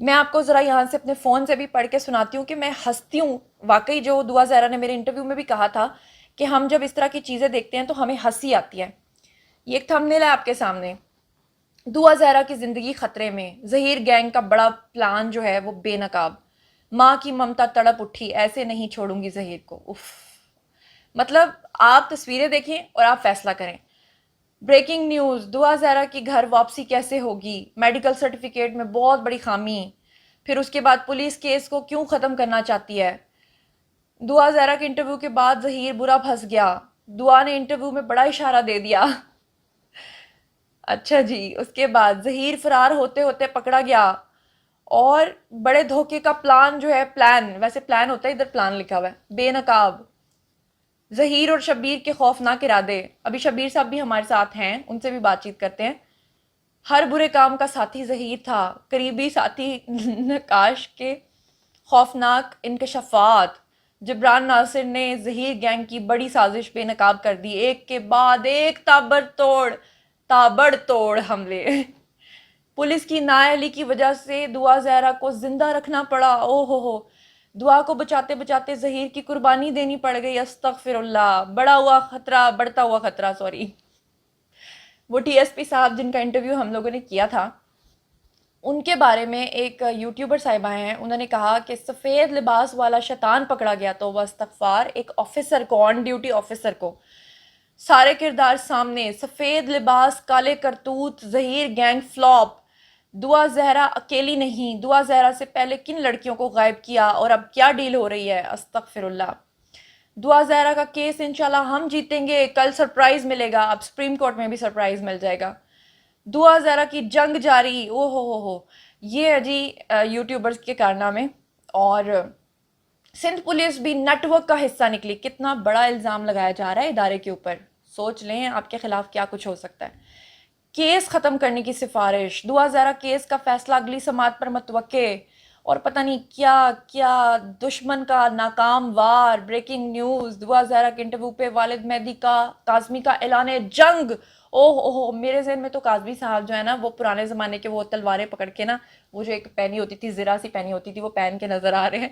میں آپ کو ذرا یہاں سے اپنے فون سے بھی پڑھ کے سناتی ہوں کہ میں ہنستی ہوں واقعی. جو دعا زہرا نے میرے انٹرویو میں بھی کہا تھا کہ ہم جب اس طرح کی چیزیں دیکھتے ہیں تو ہمیں ہنسی آتی ہے. یہ ایک تھمبنیل ہے آپ کے سامنے. دعا زہرا کی زندگی خطرے میں، ظہیر گینگ کا بڑا پلان جو ہے وہ بے نقاب، ماں کی ممتا تڑپ اٹھی، ایسے نہیں چھوڑوں گی ظہیر کو. اف. مطلب آپ تصویریں دیکھیں اور آپ فیصلہ کریں. بریکنگ نیوز: دعا زہرا کی گھر واپسی کیسے ہوگی؟ میڈیکل سرٹیفکیٹ میں بہت بڑی خامی. پھر اس کے بعد پولیس کیس کو کیوں ختم کرنا چاہتی ہے؟ دعا زہرا کے انٹرویو کے بعد ظہیر برا پھنس گیا، دعا نے انٹرویو میں بڑا اشارہ دے دیا. اچھا جی. اس کے بعد ظہیر فرار ہوتے ہوتے پکڑا گیا اور بڑے دھوکے کا پلان جو ہے، پلان ویسے پلان ہوتا ہے، ادھر پلان لکھا ہوا ہے، بے نقاب. ظہیر اور شبیر کے خوفناک ارادے. ابھی شبیر صاحب بھی ہمارے ساتھ ہیں، ان سے بھی بات چیت کرتے ہیں. ہر برے کام کا ساتھی ظہیر تھا، قریبی ساتھی نقاش کے خوفناک انکشافات. جبران ناصر نے ظہیر گینگ کی بڑی سازش بے نقاب کر دی، ایک کے بعد ایک تابڑ توڑ حملے. پولیس کی نااہلی کی وجہ سے دعا زہرا کو زندہ رکھنا پڑا. او ہو. دعا کو بچاتے بچاتے ظہیر کی قربانی دینی پڑ گئی. استغفر اللہ. بڑھتا ہوا خطرہ سوری. وہ ٹی ایس پی صاحب جن کا انٹرویو ہم لوگوں نے کیا تھا، ان کے بارے میں ایک یوٹیوبر صاحبہ ہیں، انہوں نے کہا کہ سفید لباس والا شیطان پکڑا گیا. تو وہ استغفار. ایک آفیسر کو، آن ڈیوٹی آفیسر کو، سارے کردار سامنے، سفید لباس، کالے کرتوت، ظہیر گینگ فلاپ. دعا زہرا اکیلی نہیں، دعا زہرا سے پہلے کن لڑکیوں کو غائب کیا اور اب کیا ڈیل ہو رہی ہے؟ استغفر اللہ. دعا زہرا کا کیس انشاءاللہ ہم جیتیں گے، کل سرپرائز ملے گا. اب سپریم کورٹ میں بھی سرپرائز مل جائے گا. دعا زہرا کی جنگ جاری. او ہو. یہ ہے جی یوٹیوبرز کے کارنامے. اور سندھ پولیس بھی نیٹ ورک کا حصہ نکلی. کتنا بڑا الزام لگایا جا رہا ہے ادارے کے اوپر. سوچ لیں آپ کے خلاف کیا کچھ ہو سکتا ہے. کیس ختم کرنے کی سفارش. دعا زہرا کیس کا فیصلہ اگلی سماعت پر متوقع. اور پتہ نہیں کیا کیا. دشمن کا ناکام وار. بریکنگ نیوز: دعا زہرا کے انٹرویو پہ والد مہدی کاظمی کا اعلان جنگ. اوہ میرے ذہن میں تو کاظمی صاحب جو ہے نا، وہ پرانے زمانے کے وہ تلواریں پکڑ کے نا، وہ جو ایک پہنی ہوتی تھی، زرہ سی پہنی ہوتی تھی، وہ پہن کے نظر آ رہے ہیں.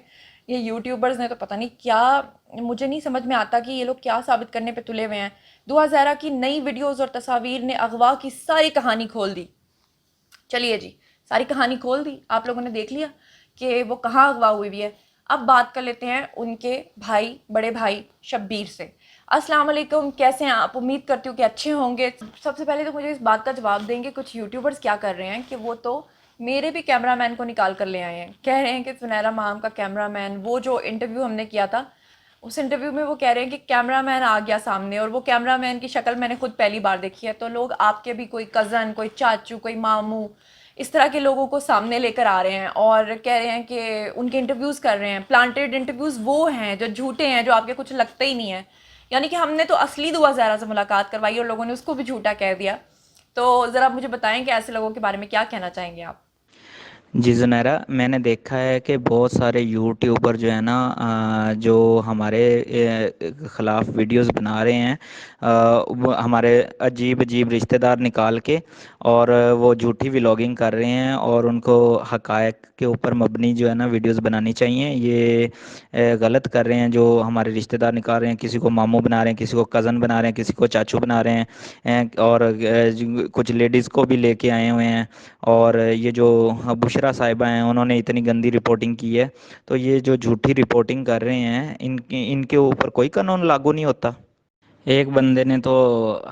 یہ یوٹیوبرز نے تو پتہ نہیں کیا، مجھے نہیں سمجھ میں آتا کہ یہ لوگ کیا ثابت کرنے پہ تلے ہوئے ہیں. دعا زہرا کی نئی ویڈیوز اور تصاویر نے اغوا کی ساری کہانی کھول دی. چلیے جی، ساری کہانی کھول دی، آپ لوگوں نے دیکھ لیا کہ وہ کہاں اغوا ہوئی ہے. اب بات کر لیتے ہیں ان کے بھائی، بڑے بھائی شبیر سے. السلام علیکم، کیسے ہیں آپ؟ امید کرتی ہوں کہ اچھے ہوں گے. سب سے پہلے تو مجھے اس بات کا جواب دیں گے کچھ یوٹیوبرز کیا کر رہے ہیں کہ وہ تو میرے بھی کیمرہ مین کو نکال کر لے آئے ہیں. کہہ رہے ہیں کہ سنیرا مام کا کیمرہ مین، وہ جو انٹرویو ہم نے کیا تھا اس انٹرویو میں وہ کہہ رہے ہیں کہ کیمرہ مین آ گیا سامنے، اور وہ کیمرہ مین کی شکل میں نے خود پہلی بار دیکھی ہے. تو لوگ آپ کے بھی کوئی کزن، کوئی چاچو، کوئی ماموں، اس طرح کے لوگوں کو سامنے لے کر آ رہے ہیں اور کہہ رہے ہیں کہ ان کے انٹرویوز کر رہے ہیں. پلانٹیڈ انٹرویوز وہ ہیں جو جھوٹے ہیں، جو آپ کے کچھ لگتے ہی نہیں ہیں. یعنی کہ ہم نے تو اصلی دعا زہرا سے ملاقات کروائی اور لوگوں نے اس کو بھی جھوٹا کہہ دیا. تو ذرا مجھے بتائیں کہ ایسے لوگوں کے بارے میں کیا کہنا چاہیں گے آپ؟ جی زنیرہ، میں نے دیکھا ہے کہ بہت سارے یوٹیوبر جو ہے نا، جو ہمارے خلاف ویڈیوز بنا رہے ہیں، وہ ہمارے عجیب عجیب رشتہ دار نکال کے، اور وہ جھوٹی ولاگنگ کر رہے ہیں، اور ان کو حقائق کے اوپر مبنی جو ہے نا ویڈیوز بنانی چاہیے. یہ غلط کر رہے ہیں. جو ہمارے رشتہ دار نکال رہے ہیں، کسی کو ماموں بنا رہے ہیں، کسی کو کزن بنا رہے ہیں، کسی کو چاچو بنا رہے ہیں، اور کچھ لیڈیز کو بھی لے کے آئے ہوئے ہیں. اور یہ جو بشرا صاحبہ ہیں، انہوں نے اتنی گندی رپورٹنگ کی ہے. تو یہ جو جھوٹی رپورٹنگ کر رہے ہیں، ان کے اوپر کوئی قانون لاگو نہیں ہوتا. ایک بندے نے تو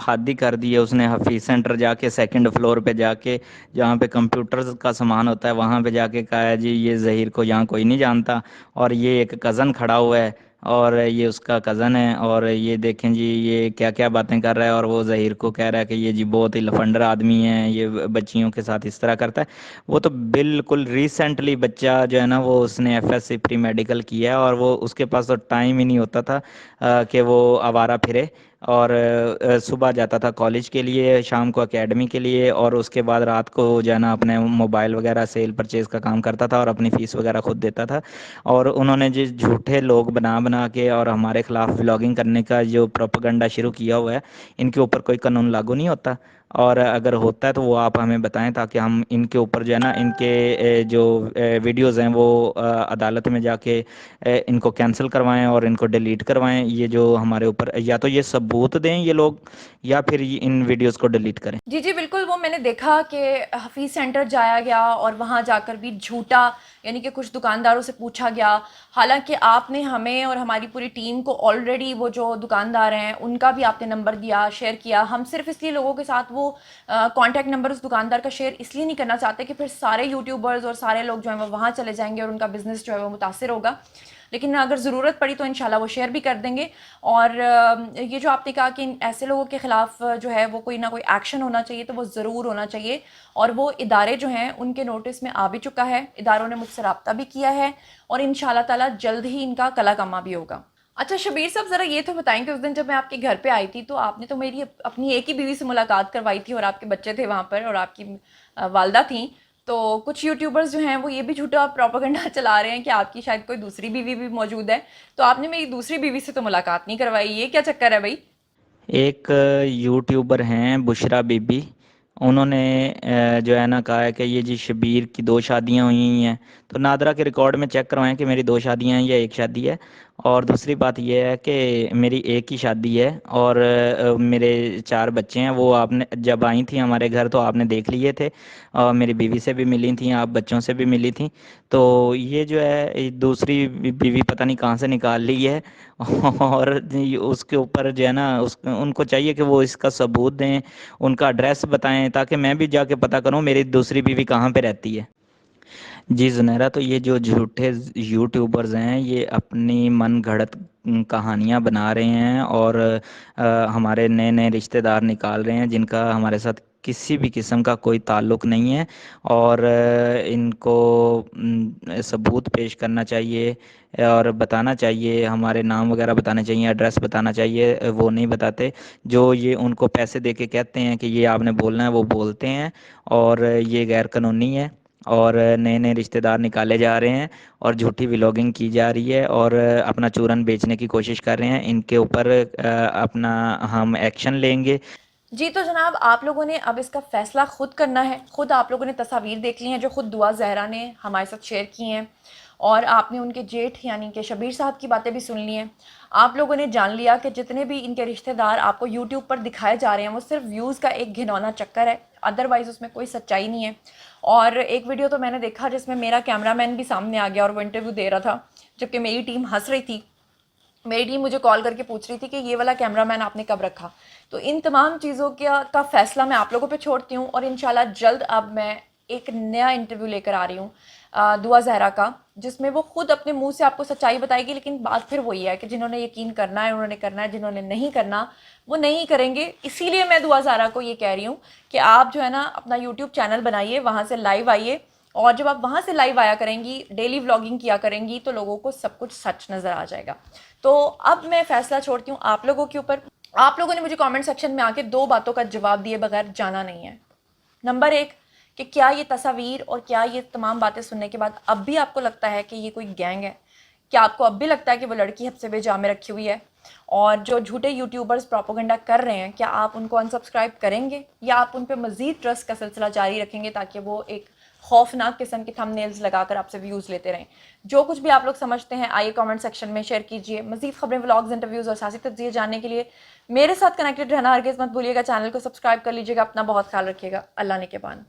حد ہی کر دی ہے. اس نے حفیظ سینٹر جا کے سیکنڈ فلور پہ جا کے، جہاں پہ کمپیوٹرز کا سامان ہوتا ہے، وہاں پہ جا کے کہا ہے جی یہ ظہیر کو یہاں کوئی نہیں جانتا، اور یہ ایک کزن کھڑا ہوا ہے، اور یہ اس کا کزن ہے، اور یہ دیکھیں جی یہ کیا کیا باتیں کر رہا ہے. اور وہ ظہیر کو کہہ رہا ہے کہ یہ جی بہت ہی لفنڈر آدمی ہے، یہ بچیوں کے ساتھ اس طرح کرتا ہے. وہ تو بالکل ریسنٹلی بچہ جو ہے نا، وہ اس نے F S C pre medical کیا ہے، اور وہ اس کے پاس تو ٹائم ہی نہیں ہوتا تھا کہ وہ آوارہ پھرے. اور صبح جاتا تھا کالج کے لیے، شام کو اکیڈمی کے لیے، اور اس کے بعد رات کو جو ہے نا اپنے موبائل وغیرہ سیل پرچیز کا کام کرتا تھا، اور اپنی فیس وغیرہ خود دیتا تھا. اور انہوں نے جس جھوٹے لوگ بنا بنا کے اور ہمارے خلاف ولاگنگ کرنے کا جو پروپیگنڈا شروع کیا ہوا ہے، ان کے اوپر کوئی قانون لاگو نہیں ہوتا. اور اگر ہوتا ہے تو وہ آپ ہمیں بتائیں تاکہ ہم ان کے اوپر جو ہے نا ان کے جو ویڈیوز ہیں وہ عدالت میں جا کے ان کو کینسل کروائیں اور ان کو ڈیلیٹ کروائیں. یہ جو ہمارے اوپر یا تو یہ ثبوت دیں یہ لوگ یا پھر ان ویڈیوز کو ڈیلیٹ کریں. جی جی بالکل، وہ میں نے دیکھا کہ حفیظ سینٹر جایا گیا اور وہاں جا کر بھی جھوٹا، یعنی کہ کچھ دکانداروں سے پوچھا گیا، حالانکہ آپ نے ہمیں اور ہماری پوری ٹیم کو آلریڈی وہ جو دکاندار ہیں ان کا بھی آپ نے نمبر دیا، شیئر کیا. ہم صرف اس لیے لوگوں کے ساتھ وہ کانٹیکٹ نمبر اس دکاندار کا شیئر اس لیے نہیں کرنا چاہتے کہ پھر سارے یوٹیوبرز اور سارے لوگ جو ہیں وہ وہاں چلے جائیں گے اور ان کا بزنس جو ہے وہ متاثر ہوگا. لیکن اگر ضرورت پڑی تو انشاءاللہ وہ شیئر بھی کر دیں گے. اور یہ جو آپ نے کہا کہ ایسے لوگوں کے خلاف جو ہے وہ کوئی نہ کوئی ایکشن ہونا چاہیے، تو وہ ضرور ہونا چاہیے. اور وہ ادارے جو ہیں ان کے نوٹس میں آ بھی چکا ہے، اداروں نے مجھ سے رابطہ بھی کیا ہے اور انشاءاللہ تعالیٰ جلد ہی ان کا کلا کما بھی ہوگا. اچھا شبیر صاحب، ذرا یہ تو بتائیں کہ اس دن جب میں آپ کے گھر پہ آئی تھی تو آپ نے تو میری اپنی ایک ہی بیوی سے ملاقات کروائی تھی اور آپ کے بچے تھے وہاں پر اور آپ کی والدہ تھیں. تو کچھ یوٹیوبرز جو ہیں وہ یہ بھی جھوٹا پروپیگنڈا چلا رہے ہیں کہ آپ کی شاید کوئی دوسری بیوی بھی موجود ہے. تو آپ نے میری دوسری بیوی سے تو ملاقات نہیں کروائی، یہ کیا چکر ہے بھائی؟ ایک یوٹیوبر ہیں بشرا بی بی، انہوں نے جو ہے نا کہا ہے کہ یہ جی شبیر کی 2 شادیاں ہوئی ہیں. تو نادرا کے ریکارڈ میں چیک کروائیں کہ میری 2 شادیاں ہیں یا ایک شادی ہے. اور دوسری بات یہ ہے کہ میری ایک ہی شادی ہے اور میرے 4 بچے ہیں. وہ آپ نے جب آئی تھیں ہمارے گھر تو آپ نے دیکھ لیے تھے، اور میری بیوی سے بھی ملی تھیں، آپ بچوں سے بھی ملی تھیں. تو یہ جو ہے دوسری بیوی پتہ نہیں کہاں سے نکال لی ہے. اور اس کے اوپر جو ہے نا ان کو چاہیے کہ وہ اس کا ثبوت دیں، ان کا ایڈریس بتائیں تاکہ میں بھی جا کے پتہ کروں میری دوسری بیوی کہاں پہ رہتی ہے. جی زنیرہ، تو یہ جو جھوٹے یوٹیوبرز ہیں یہ اپنی من گھڑت کہانیاں بنا رہے ہیں اور ہمارے نئے نئے رشتہ دار نکال رہے ہیں جن کا ہمارے ساتھ کسی بھی قسم کا کوئی تعلق نہیں ہے. اور ان کو ثبوت پیش کرنا چاہیے اور بتانا چاہیے، ہمارے نام وغیرہ بتانا چاہیے، ایڈریس بتانا چاہیے. وہ نہیں بتاتے. جو یہ ان کو پیسے دے کے کہتے ہیں کہ یہ آپ نے بولنا ہے وہ بولتے ہیں، اور یہ غیر قانونی ہے. اور نئے نئے رشتہ دار نکالے جا رہے ہیں اور جھوٹی ولاگنگ کی جا رہی ہے اور اپنا چورن بیچنے کی کوشش کر رہے ہیں. ان کے اوپر اپنا ہم ایکشن لیں گے. جی تو جناب، آپ لوگوں نے اب اس کا فیصلہ خود کرنا ہے. خود آپ لوگوں نے تصاویر دیکھ لی ہیں جو خود دعا زہرا نے ہمارے ساتھ شیئر کی ہیں، اور آپ نے ان کے جیٹھ یعنی کہ شبیر صاحب کی باتیں بھی سن لی ہیں. آپ لوگوں نے جان لیا کہ جتنے بھی ان کے رشتہ دار آپ کو یوٹیوب پر دکھائے جا رہے ہیں وہ صرف ویوز کا ایک گھنونا چکر ہے، ادروائز اس میں کوئی سچائی نہیں ہے. اور ایک ویڈیو تو میں نے دیکھا جس میں میرا کیمرہ مین بھی سامنے آ گیا اور وہ انٹرویو دے رہا تھا، جبکہ میری ٹیم ہنس رہی تھی. میری ٹیم مجھے کال کر کے پوچھ رہی تھی کہ یہ والا کیمرہ مین آپ نے کب رکھا. تو ان تمام چیزوں کا فیصلہ میں آپ لوگوں پہ چھوڑتی ہوں، اور انشاءاللہ جلد اب میں ایک نیا انٹرویو لے کر آ رہی ہوں دعا زہرا کا، جس میں وہ خود اپنے منہ سے آپ کو سچائی بتائے گی. لیکن بات پھر وہی ہے کہ جنہوں نے یقین کرنا ہے انہوں نے کرنا ہے، جنہوں نے نہیں کرنا وہ نہیں کریں گے. اسی لیے میں دعا زہرا کو یہ کہہ رہی ہوں کہ آپ جو ہے نا اپنا یوٹیوب چینل بنائیے، وہاں سے لائیو آئیے، اور جب آپ وہاں سے لائیو آیا کریں گی، ڈیلی ولاگنگ کیا کریں گی، تو لوگوں کو سب کچھ سچ نظر آ جائے گا. تو اب میں فیصلہ چھوڑتی ہوں آپ لوگوں کے اوپر. آپ لوگوں نے مجھے کامنٹ سیکشن میں آ کے 2 باتوں کا جواب دیے بغیر جانا نہیں ہے. نمبر 1 کہ کیا یہ تصاویر اور کیا یہ تمام باتیں سننے کے بعد اب بھی آپ کو لگتا ہے کہ یہ کوئی گینگ ہے؟ کیا آپ کو اب بھی لگتا ہے کہ وہ لڑکی حبس بے جا میں رکھی ہوئی ہے؟ اور جو جھوٹے یوٹیوبرز پروپیگنڈا کر رہے ہیں، کیا آپ ان کو انسبسکرائب کریں گے یا آپ ان پہ مزید ٹرسٹ کا سلسلہ جاری رکھیں گے تاکہ وہ ایک خوفناک قسم کے تھم نیلز لگا کر آپ سے ویوز لیتے رہیں؟ جو کچھ بھی آپ لوگ سمجھتے ہیں آئیے کامنٹ سیکشن میں شیئر کیجئے. مزید خبریں، ولاگز، انٹرویوز اور سیاسی تجزیے جاننے کے لیے میرے ساتھ کنیکٹڈ رہنا ہرگز مت بھولیے گا. چینل کو سبسکرائب کر لیجیے گا. اپنا بہت خیال رکھیے گا. اللہ نے کے بان.